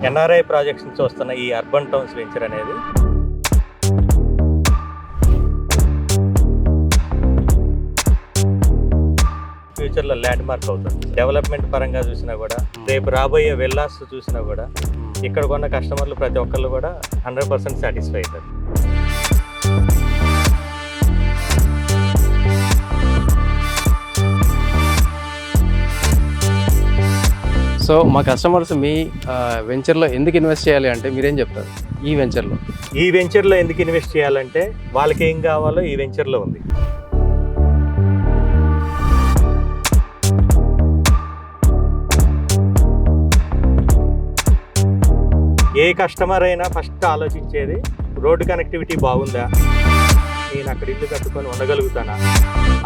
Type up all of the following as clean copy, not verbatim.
NRI projects నుంచి వస్తున్న ఈ అర్బన్ టౌన్స్ వెంచర్ అనేది ఫ్యూచర్లో ల్యాండ్ మార్క్ అవుతుంది. డెవలప్మెంట్ పరంగా చూసినా కూడా, రేపు రాబోయే వెల్లాస్ చూసినా కూడా ఇక్కడ కొన్న కస్టమర్లు ప్రతి ఒక్కళ్ళు కూడా 100% సాటిస్ఫై అవుతారు. సో మా కస్టమర్స్ మీ వెంచర్లో ఎందుకు ఇన్వెస్ట్ చేయాలి అంటే మీరేం చెప్తారు? ఈ వెంచర్లో ఎందుకు ఇన్వెస్ట్ చేయాలంటే వాళ్ళకి ఏం కావాలో ఈ వెంచర్లో ఉంది. ఏ కస్టమర్ అయినా ఫస్ట్ ఆలోచించేది రోడ్డు కనెక్టివిటీ బాగుందా, నేను అక్కడ ఇల్లు కట్టుకొని ఉండగలుగుతానా,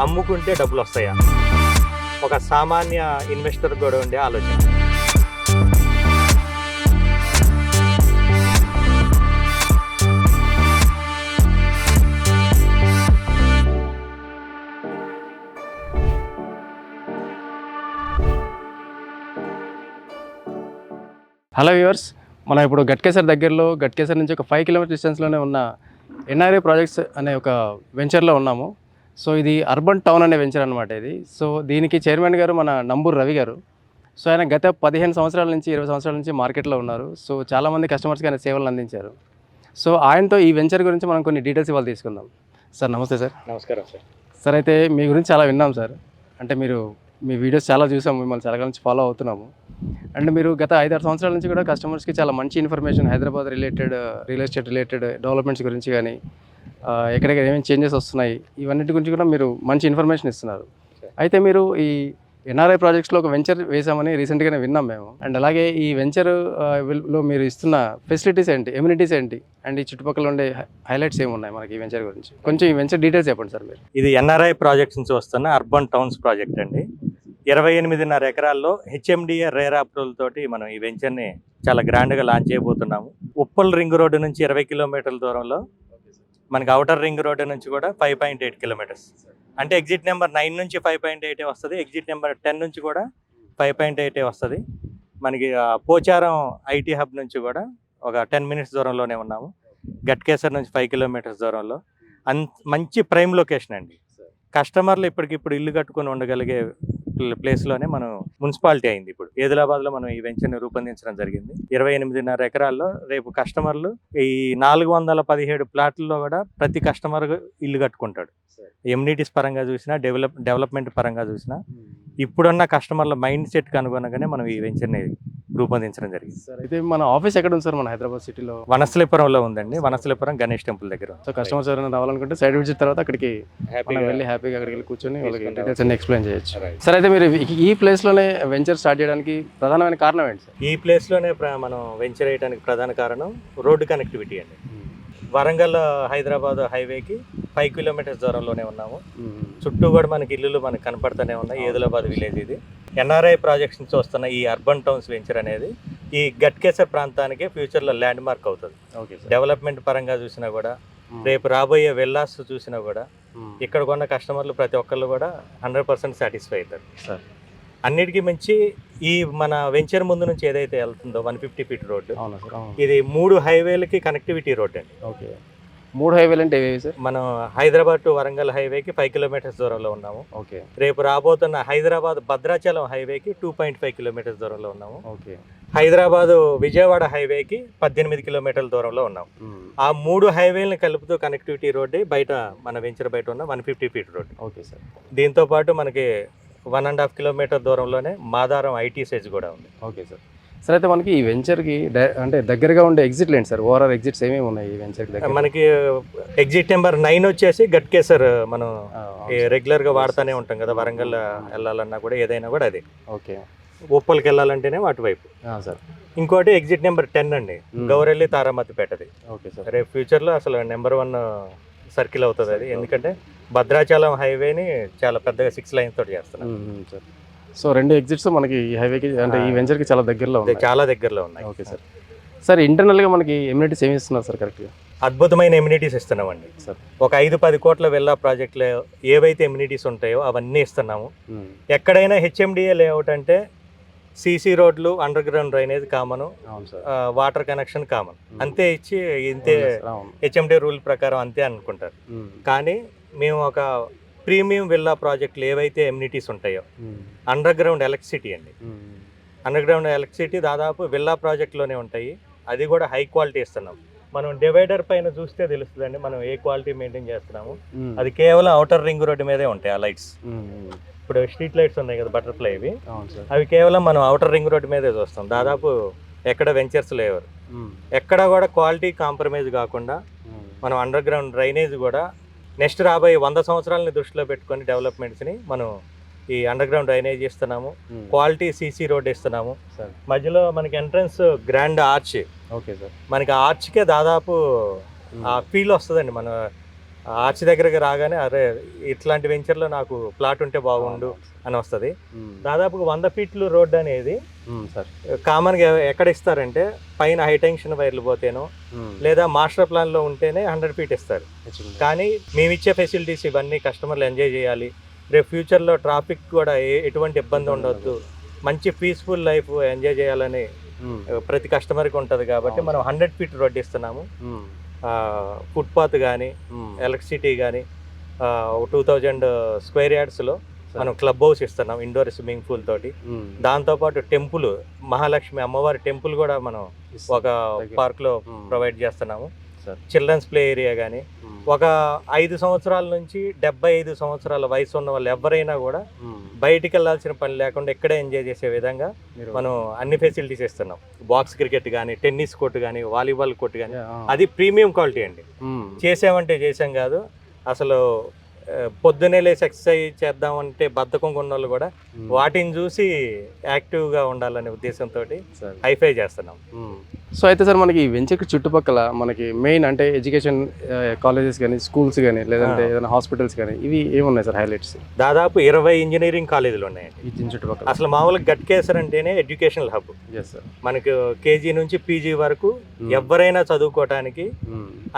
అమ్ముకుంటే డబ్బులు వస్తాయా, ఒక సామాన్య ఇన్వెస్టర్ కూడా ఉండే ఆలోచన. హలో వ్యూవర్స్, మనం ఇప్పుడు గట్కేసర్ నుంచి ఒక 5 కిలోమీటర్ డిస్టెన్స్లోనే ఉన్న ఎన్ఆర్ఐ ప్రాజెక్ట్స్ అనే ఒక వెంచర్లో ఉన్నాము. సో ఇది అర్బన్ టౌన్ అనే వెంచర్ అనమాట ఇది. సో దీనికి చైర్మన్ గారు మన నంబూరు రవి గారు. సో ఆయన గత 15 సంవత్సరాల నుంచి 20 సంవత్సరాల నుంచి మార్కెట్లో ఉన్నారు. సో చాలామంది కస్టమర్స్కి ఆయన సేవలు అందించారు. సో ఆయనతో ఈ వెంచర్ గురించి మనం కొన్ని డీటెయిల్స్ ఇవాళ తీసుకుందాం. సార్ నమస్తే సార్. నమస్కారం సార్. సార్ అయితే మీ గురించి చాలా విన్నాం సార్. అంటే మీ వీడియోస్ చాలా చూసాము, మిమ్మల్ని చాలా నుంచి ఫాలో అవుతున్నాము. అండ్ మీరు గత 5-6 సంవత్సరాల నుంచి కూడా కస్టమర్స్కి చాలా మంచి information Hyderabad related, real estate related developments గురించి కానీ, ఎక్కడెక్కడ ఏమేమి చేంజెస్ వస్తున్నాయి, ఇవన్నిటి గురించి కూడా మీరు మంచి ఇన్ఫర్మేషన్ ఇస్తున్నారు. అయితే మీరు ఈ ఎన్ఆర్ఐ ప్రాజెక్ట్స్లో ఒక వెంచర్ వేసామని రీసెంట్గానే విన్నాం మేము. అండ్ అలాగే ఈ వెంచర్లో మీరు ఇస్తున్న ఫెసిలిటీస్ ఏంటి, ఎమ్యూనిటీస్ ఏంటి, అండ్ ఈ చుట్టుపక్కల ఉండే హైలైట్స్ ఏమున్నాయి మనకి ఈ వెంచర్ గురించి కొంచెం ఈ వెంచర్ డీటెయిల్స్ చెప్పండి సార్ మీరు. ఇది ఎన్ఆర్ఐ ప్రాజెక్ట్స్ నుంచి వస్తున్న అర్బన్ టౌన్స్ ప్రాజెక్ట్ అండి. 28.5 ఎకరాల్లో హెచ్ఎండిఏ రేర్ అప్రూవల్ తోటి మనం ఈ వెంచర్ని చాలా గ్రాండ్గా లాంచ్ చేయబోతున్నాము. ఉప్పల్ రింగ్ రోడ్డు నుంచి 20 కిలోమీటర్ల దూరంలో, మనకి అవుటర్ రింగ్ రోడ్డు నుంచి కూడా 5.8 కిలోమీటర్స్. అంటే ఎగ్జిట్ నెంబర్ 9 నుంచి 5.8 వస్తుంది, ఎగ్జిట్ నెంబర్ 10 నుంచి కూడా 5.8 వస్తుంది. మనకి పోచారం ఐటీ హబ్ నుంచి కూడా ఒక 10 మినిట్స్ దూరంలోనే ఉన్నాము. గట్కేసర్ నుంచి 5 కిలోమీటర్స్ దూరంలో మంచి ప్రైమ్ లొకేషన్ అండి. కస్టమర్లు ఇప్పటికిప్పుడు ఇల్లు కట్టుకొని ఉండగలిగే ప్లేస్లోనే మనం మున్సిపాలిటీ అయింది. ఇప్పుడు ఏదిలాబాద్లో మనం ఈ వెంచర్ని రూపొందించడం జరిగింది. 28.5 ఎకరాల్లో రేపు కస్టమర్లు ఈ 417 ప్లాట్లలో కూడా ప్రతి కస్టమర్ ఇల్లు కట్టుకుంటాడు. ఎమ్యూనిటీస్ పరంగా చూసినా, డెవలప్మెంట్ పరంగా చూసినా, ఇప్పుడున్న కస్టమర్ల మైండ్ సెట్కి అనుగుణంగానే మనం ఈ వెంచర్ని రూపొందించడం జరిగింది. సార్ అయితే మన ఆఫీస్ ఎక్కడ ఉంది సార్? మన హైదరాబాద్ సిటీలో వనస్థలిపురంలో ఉందండి. వనస్థలిపురం గణేష్ టెంపుల్ దగ్గర. సో కస్టమర్స్ ఎవరైనా రావాలనుకుంటే సైడ్ విజిట్ తర్వాత అక్కడికి వెళ్ళి హ్యాపీగా అక్కడికి వెళ్ళి కూర్చొని వాళ్ళకి డీటెయిల్స్ అన్ని ఎక్స్ప్లెయిన్ చేయొచ్చు. సార్ అయితే మీరు ఈ ప్లేస్లోనే వెంచర్ స్టార్ట్ చేయడానికి ప్రధానమైన కారణం ఏంటి సార్? ఈ ప్లేస్లోనే మనం వెంచర్ చేయడానికి ప్రధాన కారణం రోడ్డు కనెక్టివిటీ అండి. వరంగల్ హైదరాబాద్ హైవేకి 5 కిలోమీటర్స్ దూరంలోనే ఉన్నాము. చుట్టూ కూడా మనకి ఇల్లులు మనకు కనపడుతూనే ఉన్నాయి. ఏదులాబాద్ విలేజ్ ఇది. ఎన్ఆర్ఐ ప్రాజెక్ట్స్ నుంచి వస్తున్న ఈ అర్బన్ టౌన్స్ వెంచర్ అనేది ఈ గట్కేసర్ ప్రాంతానికి ఫ్యూచర్లో ల్యాండ్ మార్క్ అవుతుంది. డెవలప్మెంట్ పరంగా చూసినా కూడా, రేపు రాబోయే వెల్లాస్ చూసినా కూడా ఇక్కడ కొన్న కస్టమర్లు ప్రతి ఒక్కళ్ళు కూడా 100% సాటిస్ఫై అవుతారు. అన్నిటికీ మించి ఈ మన వెంచర్ ముందు నుంచి ఏదైతే వెళ్తుందో 150 ఫీట్ రోడ్డు, ఇది 3 హైవేలకి కనెక్టివిటీ రోడ్ అండి. ఓకే, 3 హైవేలు అంటే ఏవి సార్? మనం హైదరాబాద్ టు వరంగల్ హైవేకి 5 కిలోమీటర్స్ దూరంలో ఉన్నాము. ఓకే. రేపు రాబోతున్న హైదరాబాద్ భద్రాచలం హైవేకి 2.5 కిలోమీటర్స్ దూరంలో ఉన్నాము. ఓకే. హైదరాబాద్ విజయవాడ హైవేకి 18 కిలోమీటర్ల దూరంలో ఉన్నాము. ఆ 3 హైవేలను కలుపుతూ కనెక్టివిటీ రోడ్డు బయట మన వెంచర్ బయట ఉన్న 150 ఫీట్ రోడ్. Okay sir. దీంతో పాటు మనకి 1.5 కిలోమీటర్ దూరంలోనే మాదారం ఐటీ సెజ్ కూడా ఉంది. Okay sir. సార్ అయితే మనకి ఈ వెంచర్కి అంటే దగ్గరగా ఉండే ఎగ్జిట్లు ఏంటి సార్? ఓవరాల్ ఎగ్జిట్స్ ఏమేమి ఉన్నాయి ఈ వెంచర్కి దగ్గర? మనకి ఎగ్జిట్ నెంబర్ 9 వచ్చేసి గట్కేసర్, మనం రెగ్యులర్గా వాడుతూనే ఉంటాం కదా. వరంగల్ వెళ్ళాలన్నా కూడా ఏదైనా కూడా అదే. ఓకే. ఉప్పల్కి వెళ్ళాలంటేనే అటువైపు సార్. ఇంకోటి ఎగ్జిట్ నెంబర్ 10 అండి, గౌరెల్లి తారామతిపేటది. Okay sir. రేపు ఫ్యూచర్లో అసలు నెంబర్ 1 సర్కిల్ అవుతుంది అది. ఎందుకంటే భద్రాచలం హైవేని చాలా పెద్దగా 6 లైన్స్ తోటి చేస్తున్నాం సార్. సో 2 ఎగ్జిట్స్ మనకి ఈ హైవేకి అంటే ఈ వెంచర్కి చాలా దగ్గరలో ఉన్నాయి. చాలా దగ్గరలో ఉన్నాయి. Okay sir. సార్ ఇంటర్నల్గా మనకి ఎమ్యూనిటీస్ ఏమి ఇస్తున్నారు సార్ కరెక్ట్గా? అద్భుతమైన ఎమ్యూనిటీస్ ఇస్తున్నామండి సార్. ఒక 5-10 కోట్ల వెళ్ళా ప్రాజెక్టులో ఏవైతే ఎమ్యూనిటీస్ ఉంటాయో అవన్నీ ఇస్తున్నాము. ఎక్కడైనా హెచ్ఎండిఏ లేఅవుట్ అంటే సీసీ రోడ్లు, అండర్ గ్రౌండ్ డ్రైనేజ్ కామన్, అవును సార్. వాటర్ కనెక్షన్ కామన్, అంతే ఇచ్చి ఇంతే అవును. హెచ్ఎండి రూల్ ప్రకారం అంతే అనుకుంటారు. కానీ మేము ఒక ప్రీమియం విల్లా ప్రాజెక్టులు ఏవైతే ఎమ్యూనిటీస్ ఉంటాయో, అండర్ గ్రౌండ్ ఎలక్ట్రిసిటీ అండి, అండర్ గ్రౌండ్ ఎలక్ట్రిసిటీ దాదాపు విల్లా ప్రాజెక్ట్లోనే ఉంటాయి. అది కూడా హై క్వాలిటీ ఇస్తున్నాం. మనం డివైడర్ పైన చూస్తే తెలుస్తుందండి మనం ఏ క్వాలిటీ మెయింటైన్ చేస్తున్నాము. అది కేవలం అవుటర్ రింగ్ రోడ్డు మీదే ఉంటాయి ఆ లైట్స్. ఇప్పుడు స్ట్రీట్ లైట్స్ ఉన్నాయి కదా బటర్ఫ్లై, అవి కేవలం మనం అవుటర్ రింగ్ రోడ్డు మీదే చూస్తాం. దాదాపు ఎక్కడ వెంచర్స్ లేవు, ఎక్కడ కూడా క్వాలిటీ కాంప్రమైజ్ కాకుండా మనం అండర్ గ్రౌండ్ డ్రైనేజ్ కూడా నెక్స్ట్ రాబోయే 100 సంవత్సరాలని దృష్టిలో పెట్టుకొని డెవలప్మెంట్స్ని మనం ఈ అండర్ గ్రౌండ్ డ్రైనేజ్ ఇస్తున్నాము. క్వాలిటీ సీసీ రోడ్ ఇస్తున్నాము. మధ్యలో మనకి entrance grand arch. Okay sir. మనకి ఆర్చ్కే దాదాపు ఆ ఫీల్ వస్తుందండి. మన ఆర్చ్ దగ్గరకు రాగానే అరే ఇట్లాంటి వెంచర్లో నాకు ప్లాట్ ఉంటే బాగుండు అని వస్తుంది. దాదాపు 100 ఫీట్లు రోడ్ అనేది కామన్గా ఎక్కడ ఇస్తారంటే పైన హై టెన్షన్ వైర్లు పోతేనో లేదా మాస్టర్ ప్లాన్లో ఉంటేనే 100 ఫీట్ ఇస్తారు. కానీ మేము ఇచ్చే ఫెసిలిటీస్ ఇవన్నీ కస్టమర్లు ఎంజాయ్ చేయాలి, రేపు ఫ్యూచర్లో ట్రాఫిక్ కూడా ఎటువంటి ఇబ్బంది ఉండొద్దు, మంచి పీస్ఫుల్ లైఫ్ ఎంజాయ్ చేయాలని ప్రతి కస్టమర్కి ఉంటుంది. కాబట్టి మనం 100 ఫీట్ రోడ్ ఇస్తున్నాము. ఫుట్పాత్ కానీ ఎలక్ట్రిసిటీ కానీ 2000 స్క్వేర్ యార్డ్స్లో మనం క్లబ్ హౌస్ ఇస్తున్నాం ఇండోర్ స్విమ్మింగ్ పూల్ తోటి. దాంతోపాటు టెంపుల్, మహాలక్ష్మి అమ్మవారి టెంపుల్ కూడా మనం ఒక పార్క్లో ప్రొవైడ్ చేస్తున్నాము. చిల్డ్రన్స్ ప్లే ఏరియా కానీ ఒక 5 సంవత్సరాల నుంచి 75 సంవత్సరాల వయసు ఉన్న వాళ్ళు ఎవరైనా కూడా బయటికి వెళ్ళాల్సిన పని లేకుండా ఇక్కడే ఎంజాయ్ చేసే విధంగా మనం అన్ని ఫెసిలిటీస్ ఇస్తున్నాం. బాక్స్ క్రికెట్ కానీ, టెన్నిస్ కోర్టు కానీ, వాలీబాల్ కోర్టు కానీ, అది ప్రీమియం క్వాలిటీ అండి. చేసామంటే చేసాం కాదు, అసలు పొద్దునే లేసి ఎక్సర్సైజ్ చేద్దామంటే బద్ధకం ఉన్న వాళ్ళు కూడా వాటిని చూసి యాక్టివ్గా ఉండాలనే ఉద్దేశంతో హైఫై చేస్తున్నాం. సో అయితే సార్ మనకి వెంచర్కి చుట్టుపక్కల మనకి మెయిన్ అంటే ఎడ్యుకేషన్ కాలేజెస్ కానీ, స్కూల్స్ కానీ, లేదంటే ఏదైనా హాస్పిటల్స్ కానీ, ఇవి ఏమున్నాయి సార్ హైలైట్స్? దాదాపు 20 ఇంజనీరింగ్ కాలేజీలు ఉన్నాయండి ఈ చుట్టుపక్కల. అసలు మామూలుగా గట్కేసర్ అంటేనే ఎడ్యుకేషనల్ హబ్. మనకు కేజీ నుంచి పీజీ వరకు ఎవరైనా చదువుకోవటానికి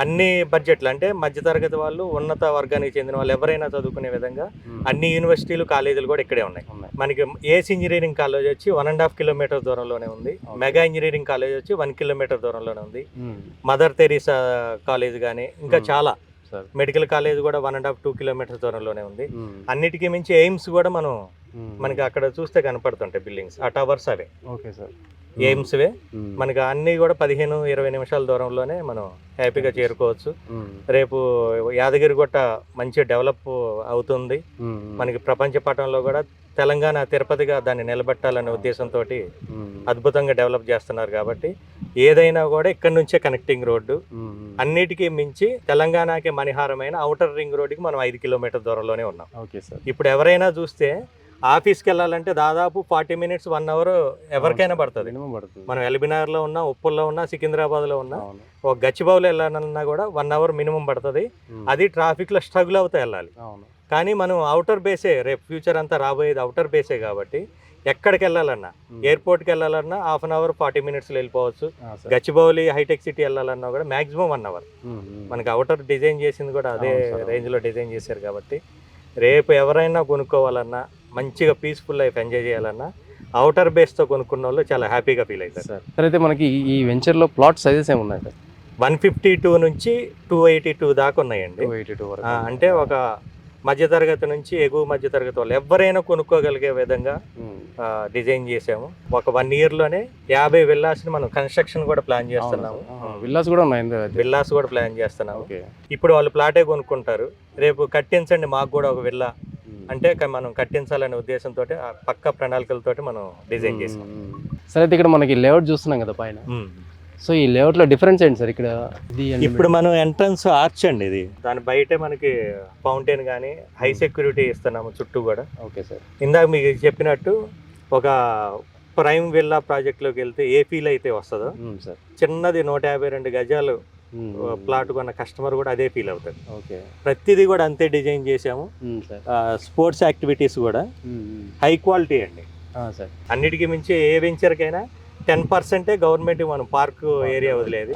అన్ని బడ్జెట్లు, అంటే మధ్యతరగతి వాళ్ళు, ఉన్నత వర్గానికి చెందిన వాళ్ళు ఎవరైనా చదువుకునే విధంగా అన్ని యూనివర్సిటీలు, కాలేజీలు కూడా ఇక్కడే ఉన్నాయి. మనకి ఏస్ ఇంజనీరింగ్ కాలేజ్ వచ్చి 1.5 కిలోమీటర్ దూరంలోనే ఉంది. మెగా ఇంజనీరింగ్ కాలేజ్ వచ్చి 1 కిలోమీటర్ దూరంలోనే ఉంది. మదర్ తెరీసా కాలేజ్ కానీ ఇంకా చాలా, మెడికల్ కాలేజ్ కూడా 1.5-2 కిలోమీటర్ దూరంలోనే ఉంది. అన్నిటికీ మించి ఎయిమ్స్ కూడా మనకి అక్కడ చూస్తే కనపడుతుంటాయి బిల్డింగ్స్, ఆ టవర్స్ అవే. Okay sir. ఎయిమ్స్వే మనకి అన్నీ కూడా 15-20 నిమిషాల దూరంలోనే మనం హ్యాపీగా చేరుకోవచ్చు. రేపు యాదగిరిగుట్ట మంచి డెవలప్ అవుతుంది. మనకి ప్రపంచ పటంలో కూడా తెలంగాణ తిరుపతిగా దాన్ని నిలబెట్టాలనే ఉద్దేశంతో అద్భుతంగా డెవలప్ చేస్తున్నారు. కాబట్టి ఏదైనా కూడా ఇక్కడ నుంచే కనెక్టింగ్ రోడ్డు. అన్నిటికీ మించి తెలంగాణకి మణిహారమైన అవుటర్ రింగ్ రోడ్డుకి మనం 5 కిలోమీటర్ దూరంలోనే ఉన్నాం. Okay sir. ఇప్పుడు ఎవరైనా చూస్తే ఆఫీస్కి వెళ్ళాలంటే దాదాపు 40 మినిట్స్ 1 అవర్ ఎవరికైనా పడుతుంది. మనం ఎల్బీనగర్లో ఉన్నా, ఉప్పల్లో ఉన్నా, సికింద్రాబాద్లో ఉన్నా, ఒక గచ్చిబౌలి వెళ్ళాలన్నా కూడా 1 అవర్ మినిమం పడుతుంది. అది ట్రాఫిక్లో స్ట్రగుల్ అవుతా వెళ్ళాలి. కానీ మనం అవుటర్ బేసే, రేపు ఫ్యూచర్ అంతా రాబోయేది అవుటర్ బేసే. కాబట్టి ఎక్కడికి వెళ్ళాలన్నా, ఎయిర్పోర్ట్కి వెళ్ళాలన్నా 1/2 అవర్ 40 మినిట్స్లో వెళ్ళిపోవచ్చు. గచ్చిబౌలి హైటెక్ సిటీ వెళ్ళాలన్నా కూడా మ్యాక్సిమం 1 అవర్. మనకి అవుటర్ డిజైన్ చేసింది కూడా అదే రేంజ్లో డిజైన్ చేశారు. కాబట్టి రేపు ఎవరైనా కొనుక్కోవాలన్నా, మంచిగా పీస్ఫుల్ లైఫ్ ఎంజాయ్ చేయాలన్నా అవుటర్ బేస్తో కొనుక్కున్న వాళ్ళు చాలా హ్యాపీగా ఫీల్ అవుతారు సార్. అయితే మనకి ఈ వెంచర్లో ప్లాట్ సైజెస్ ఏమున్నాయి సార్? 152 నుంచి 282 దాకా ఉన్నాయండి. 282 వరకు. అంటే ఒక మధ్యతరగతి నుంచి ఎగువ మధ్యతరగతి వాళ్ళు ఎవరైనా కొనుక్కోగలిగే విధంగా డిజైన్ చేసాము. ఒక 1 ఇయర్లోనే 50 విల్లాస్ని మనం కన్స్ట్రక్షన్ కూడా ప్లాన్ చేస్తున్నాము. విల్లాస్ కూడా ఉన్నాయి, విల్లాస్ కూడా ప్లాన్ చేస్తున్నాము. ఇప్పుడు వాళ్ళు ప్లాటే కొనుక్కుంటారు, రేపు కట్టించండి మాకు కూడా ఒక విల్లా అంటే మనం కట్టించాలనే ఉద్దేశంతో పక్క ప్రణాళికలతోటి మనం డిజైన్ చేసాం. సరే, అయితే ఇక్కడ మనకి లేఅవుట్ చూస్తున్నాం కదా పైన. సో ఈ లేఅవుట్లో డిఫరెన్స్ ఏంటి సార్? ఇక్కడ ఇప్పుడు మనం ఎంట్రన్స్ ఆర్చ్ అండి, ఇది దాని బయటే మనకి ఫౌంటైన్ కానీ హై సెక్యూరిటీ ఇస్తున్నాము చుట్టూ కూడా. Okay sir. ఇందాక మీకు చెప్పినట్టు ఒక ప్రైమ్ విల్లా ప్రాజెక్ట్లోకి వెళ్తే ఏ ఫీల్ అయితే వస్తుందో సార్, చిన్నది 152 గజాలు ప్లాట్ కొన్న కస్టమర్ కూడా అదే ఫీల్ అవుతుంది. ఓకే. ప్రతిదీ కూడా అంతే డిజైన్ చేసాము. స్పోర్ట్స్ యాక్టివిటీస్ కూడా హై క్వాలిటీ అండి సార్. అన్నిటికీ మించి ఏ వెంచర్కైనా 10% గవర్నమెంట్ మనం పార్క్ ఏరియా వదిలేదు.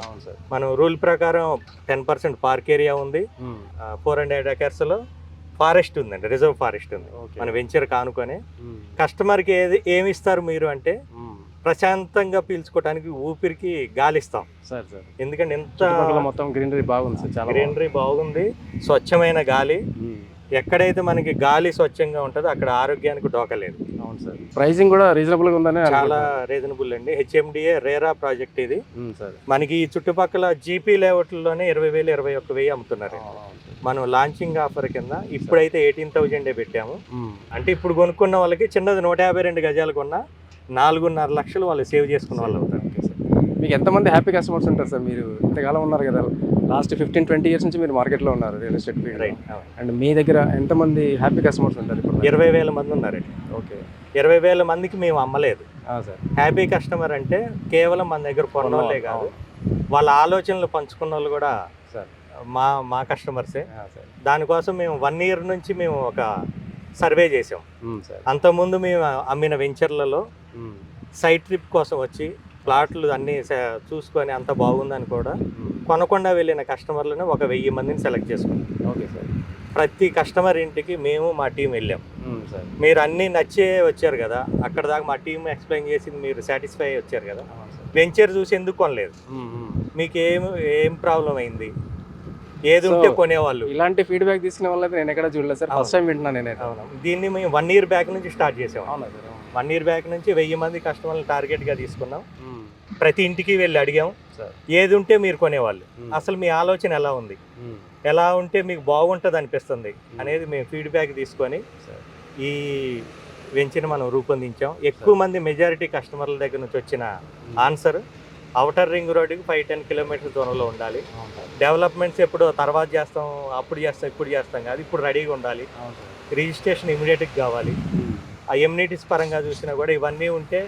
మనం రూల్ ప్రకారం 10% పార్క్ ఏరియా ఉంది. 400 acres లో ఫారెస్ట్ ఉందండి, రిజర్వ్ ఫారెస్ట్ ఉంది ఓకే. మన వెంచర్ కానుకొని. మ్మ్. కస్టమర్కి ఏమి ఇస్తారు మీరు అంటే మ్మ్. ప్రశాంతంగా పీల్చుకోవడానికి ఊపిరికి గాలి ఇస్తాం. సార్ సార్ ఎందుకంటే ఎంత చుట్టుపక్కల మొత్తం గ్రీనరీ బాగుంది సార్, చాలా గ్రీనరీ బాగుంది, స్వచ్ఛమైన గాలి. బాగుంది. ఎక్కడైతే మనకి గాలి స్వచ్ఛంగా ఉంటుందో అక్కడ ఆరోగ్యానికి డోకలేదు. అవును సార్. ప్రైసింగ్ కూడా రీజనబుల్గా ఉందని చాలా రీజనబుల్ అండి. హెచ్ఎండిఏ రేరా ప్రాజెక్ట్ ఇది. సార్. మనకి ఈ చుట్టుపక్కల జీపీ లేఅవుట్లోనే 20,000 21,000 అమ్ముతున్నారు. మనం లాంచింగ్ ఆఫర్ కింద ఇప్పుడైతే 18,000 పెట్టాము. అంటే ఇప్పుడు కొనుక్కున్న వాళ్ళకి చిన్నది 152 గజాలు కొన్నా 4.5 లక్షలు వాళ్ళు సేవ్ చేసుకున్న వాళ్ళు అవుతారు. మీకు ఎంతమంది హ్యాపీ కస్టమర్స్ ఉంటారు సార్? మీరు ఇంతకాలం ఉన్నారు కదా, లాస్ట్ 15-20 ఇయర్స్ నుంచి మీరు మార్కెట్లో ఉన్నారు real estate field. Right. And మీ దగ్గర ఎంతమంది హ్యాపీ కస్టమర్స్ ఉంటారు ఇప్పుడు? 20,000 మంది ఉన్నారండి. ఓకే. 20,000 మందికి మేము అమ్మలేదు. సార్. హ్యాపీ కస్టమర్ అంటే కేవలం మన దగ్గర కొన్న వాళ్ళే కాదు, వాళ్ళ ఆలోచనలు పంచుకున్న వాళ్ళు కూడా సార్ మా కస్టమర్సే. సార్. దానికోసం మేము 1 ఇయర్ నుంచి మేము ఒక సర్వే చేసాం. సార్. అంతకుముందు మేము అమ్మిన వెంచర్లలో సైట్ ట్రిప్ కోసం వచ్చి ప్లాట్లు అన్నీ చూసుకొని అంత బాగుందని కూడా కొనకుండా వెళ్ళిన కస్టమర్లను ఒక 1000 మందిని సెలెక్ట్ చేసుకున్నాం. Okay sir. ప్రతి కస్టమర్ ఇంటికి మేము మా టీం వెళ్ళాం. సార్. మీరు అన్నీ నచ్చే వచ్చారు కదా, అక్కడ దాకా మా టీం ఎక్స్ప్లెయిన్ చేసింది మీరు సాటిస్ఫై వచ్చారు కదా, వెంచర్ చూసి ఎందుకు కొనలేదు, మీకు ఏం ప్రాబ్లం అయింది, ఏది ఉంటే కొనేవాళ్ళు. ఇలాంటి ఫీడ్బ్యాక్ తీసుకునే వాళ్ళైతే నేను ఎక్కడ చూడలేదు సార్, ఫస్ట్ టైం వింటున్నాను నేనైతే. అవును, దీన్ని మేము 1 ఇయర్ బ్యాక్ నుంచి స్టార్ట్ చేసాం. అవునా సార్? 1 ఇయర్ బ్యాక్ నుంచి 1000 మంది కస్టమర్లు టార్గెట్గా తీసుకున్నాం. ప్రతి ఇంటికి వెళ్ళి అడిగాం, ఏది ఉంటే మీరు కొనేవాళ్ళు, అసలు మీ ఆలోచన ఎలా ఉంది, ఎలా ఉంటే మీకు బాగుంటుంది అనిపిస్తుంది అనేది మేము ఫీడ్బ్యాక్ తీసుకొని ఈ వెంచర్ని మనం రూపొందించాం. ఎక్కువ మంది మెజారిటీ కస్టమర్ల దగ్గర నుంచి వచ్చిన ఆన్సర్ అవుటర్ రింగ్ రోడ్డుకి 5-10 కిలోమీటర్ల దూరంలో ఉండాలి. డెవలప్మెంట్స్ ఎప్పుడు తర్వాత చేస్తాం, అప్పుడు చేస్తాం, ఇప్పుడు చేస్తాం కాదు, ఇప్పుడు రెడీగా ఉండాలి. రిజిస్ట్రేషన్ ఇమీడియట్గా కావాలి. ఆ ఎమ్యూనిటీస్ పరంగా చూసినా కూడా ఇవన్నీ ఉంటే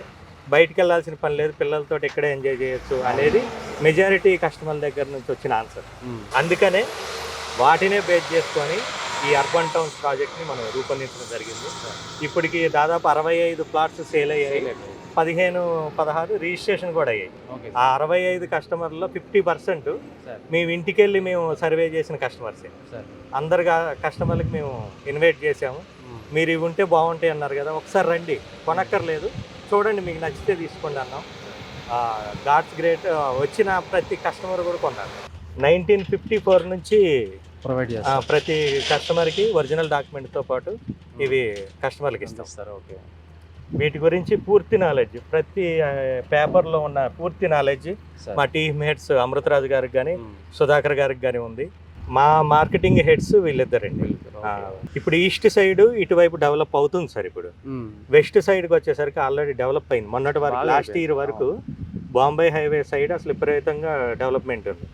బయటికి వెళ్ళాల్సిన పని లేదు, పిల్లలతో ఇక్కడే ఎంజాయ్ చేయొచ్చు అనేది మెజారిటీ కస్టమర్ల దగ్గర నుంచి వచ్చిన ఆన్సర్. అందుకనే వాటినే బేస్ చేసుకొని ఈ అర్బన్ టౌన్స్ ప్రాజెక్ట్ని మనం రూపొందించడం జరిగింది. ఇప్పటికి దాదాపు 65 ప్లాట్స్ సేల్ అయ్యాయి, 15-16 రిజిస్ట్రేషన్ కూడా అయ్యాయి. ఆ 65 కస్టమర్లో 50% మేము ఇంటికి వెళ్ళి మేము సర్వే చేసిన కస్టమర్సే. అందరు కస్టమర్లకు మేము ఇన్వైట్ చేసాము, మీరు ఇవి ఉంటే బాగుంటాయి అన్నారు కదా, ఒకసారి రండి, కొనక్కర్లేదు, చూడండి, మీకు నచ్చితే తీసుకోండి అన్నాం. గాడ్స్ గ్రేట్, వచ్చిన ప్రతి కస్టమర్ కూడా కొన్నారు. 1954 నుంచి ప్రొవైడ్ చేస్తారు ప్రతి కస్టమర్కి ఒరిజినల్ డాక్యుమెంట్తో పాటు ఇవి కస్టమర్కి ఇస్తాం సార్. ఓకే. వీటి గురించి పూర్తి నాలెడ్జ్, ప్రతి పేపర్లో ఉన్న పూర్తి నాలెడ్జ్ మా టీమ్ హెడ్స్ అమృతరాజు గారికి కానీ సుధాకర్ గారికి కానీ ఉంది. మా మార్కెటింగ్ హెడ్స్ వీళ్ళిద్దరండి. ఇప్పుడు ఈస్ట్ సైడ్ ఇటువైపు డెవలప్ అవుతుంది సార్. ఇప్పుడు వెస్ట్ సైడ్కి వచ్చేసరికి ఆల్రెడీ డెవలప్ అయింది. మొన్నటి వరకు, లాస్ట్ ఇయర్ వరకు బాంబే హైవే సైడ్ అసలు విపరీతంగా డెవలప్మెంట్ ఉంది.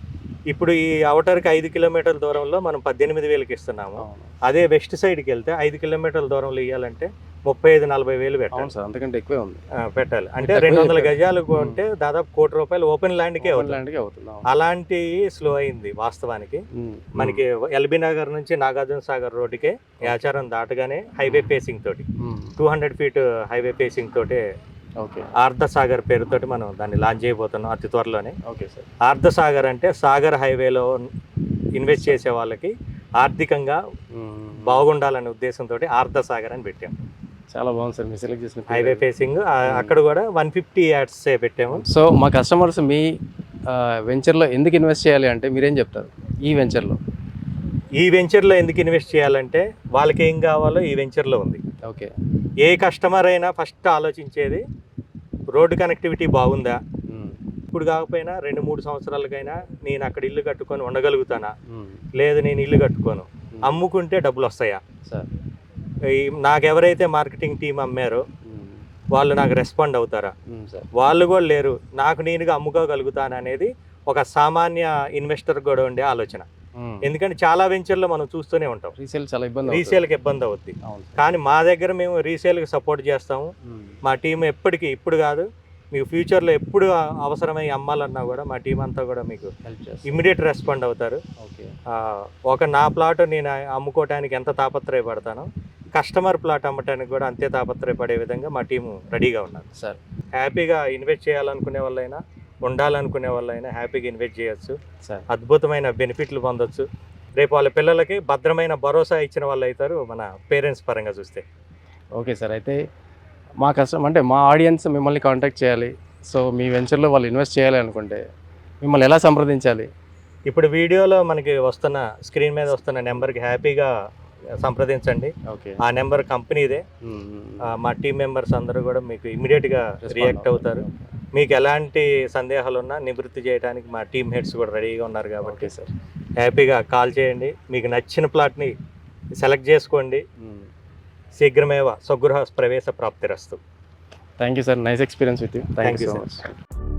ఇప్పుడు ఈ అవుటర్కి 5 కిలోమీటర్ల దూరంలో మనం 18,000కి ఇస్తున్నాము. అదే వెస్ట్ సైడ్కి వెళ్తే 5 కిలోమీటర్ల దూరంలో ఇవ్వాలంటే 35-40 వేలు పెట్టాలి. అంతకంటే ఎక్కువే ఉంది పెట్టాలి. అంటే 200 గజాలు కొంటే దాదాపు ₹1 కోటి ఓపెన్ ల్యాండ్కే అవుతుంది. అలాంటి స్లో అయింది వాస్తవానికి. మనకి ఎల్బీ నగర్ నుంచి నాగార్జున సాగర్ రోడ్డుకే యాచారం దాటగానే హైవే ఫేసింగ్ తోటి 200 ఫీట్ హైవే ఫేసింగ్ తోటే ఆర్ధసాగర్ పేరుతోటి మనం దాన్ని లాంచ్ చేయబోతున్నాం అతి త్వరలోనే. Okay sir. ఆర్ధసాగర్ అంటే సాగర్ హైవేలో ఇన్వెస్ట్ చేసే వాళ్ళకి ఆర్థికంగా బాగుండాలనే ఉద్దేశంతో ఆర్ధసాగర్ అని పెట్టాము. చాలా బాగుంది సార్ మీరు సెలెక్ట్ చేసిన హైవే ఫేసింగ్. అక్కడ కూడా 150 యాడ్స్ పెట్టాము. సో మా కస్టమర్స్ మీ వెంచర్లో ఎందుకు ఇన్వెస్ట్ చేయాలి అంటే మీరేం చెప్తారు? ఈ వెంచర్లో ఎందుకు ఇన్వెస్ట్ చేయాలంటే వాళ్ళకి ఏం కావాలో ఈ వెంచర్లో ఉంది. ఓకే. ఏ కస్టమర్ అయినా ఫస్ట్ ఆలోచించేది రోడ్డు కనెక్టివిటీ బాగుందా, ఇప్పుడు కాకపోయినా 2-3 సంవత్సరాలకైనా నేను అక్కడ ఇల్లు కట్టుకొని ఉండగలుగుతానా, లేదు నేను ఇల్లు కట్టుకోను, అమ్ముకుంటే డబ్బులు వస్తాయా, నాకు ఎవరైతే మార్కెటింగ్ టీం అమ్మారో వాళ్ళు నాకు రెస్పాండ్ అవుతారా, వాళ్ళు కూడా లేరు, నాకు నేనుగా అమ్ముకోగలుగుతాను అనేది ఒక సామాన్య ఇన్వెస్టర్ కూడా ఉండే ఆలోచన. ఎందుకంటే చాలా వెంచర్లో మనం చూస్తూనే ఉంటాం రీసేల్కి ఇబ్బంది అవుద్ది. కానీ మా దగ్గర మేము రీసేల్కి సపోర్ట్ చేస్తాము. మా టీం ఎప్పటికీ, ఇప్పుడు కాదు, మీకు ఫ్యూచర్లో ఎప్పుడు అవసరమై అమ్మాలన్నా కూడా మా టీం అంతా కూడా మీకు ఇమ్మీడియట్ రెస్పాండ్ అవుతారు. నా ప్లాట్ నేను అమ్ముకోవటానికి ఎంత తాపత్రయపడతానో కస్టమర్ ప్లాట్ అమ్మటానికి కూడా అంతే తాపత్రయపడే విధంగా మా టీము రెడీగా ఉన్నారు సార్. హ్యాపీగా ఇన్వెస్ట్ చేయాలనుకునే వాళ్ళైనా, ఉండాలనుకునే వాళ్ళైనా హ్యాపీగా ఇన్వెస్ట్ చేయొచ్చు, అద్భుతమైన బెనిఫిట్లు పొందొచ్చు. రేపు వాళ్ళ పిల్లలకి భద్రమైన భరోసా ఇచ్చిన వాళ్ళు అవుతారు మన పేరెంట్స్ పరంగా చూస్తే. Okay sir. అయితే మా అంటే మా ఆడియన్స్ మిమ్మల్ని కాంటాక్ట్ చేయాలి. సో మీ వెంచర్‌లో వాళ్ళు ఇన్వెస్ట్ చేయాలి అనుకుంటే మిమ్మల్ని ఎలా సంప్రదించాలి? ఇప్పుడు వీడియోలో మనకి వస్తున్న స్క్రీన్ మీద వస్తున్న నెంబర్కి హ్యాపీగా సంప్రదించండి. ఓకే. ఆ నెంబర్ కంపెనీదే. మా టీం మెంబర్స్ అందరూ కూడా మీకు ఇమీడియట్గా రియాక్ట్ అవుతారు. మీకు ఎలాంటి సందేహాలున్నా నివృత్తి చేయడానికి మా టీమ్ హెడ్స్ కూడా రెడీగా ఉన్నారు కాబట్టి ఓకే సార్. హ్యాపీగా కాల్ చేయండి. మీకు నచ్చిన ప్లాట్ని సెలెక్ట్ చేసుకోండి. శీఘ్రమేవ స్వగృహ ప్రవేశ ప్రాప్తిరస్తు. Thank you sir. Nice experience with you. Thank Thank you you, so sir. Much.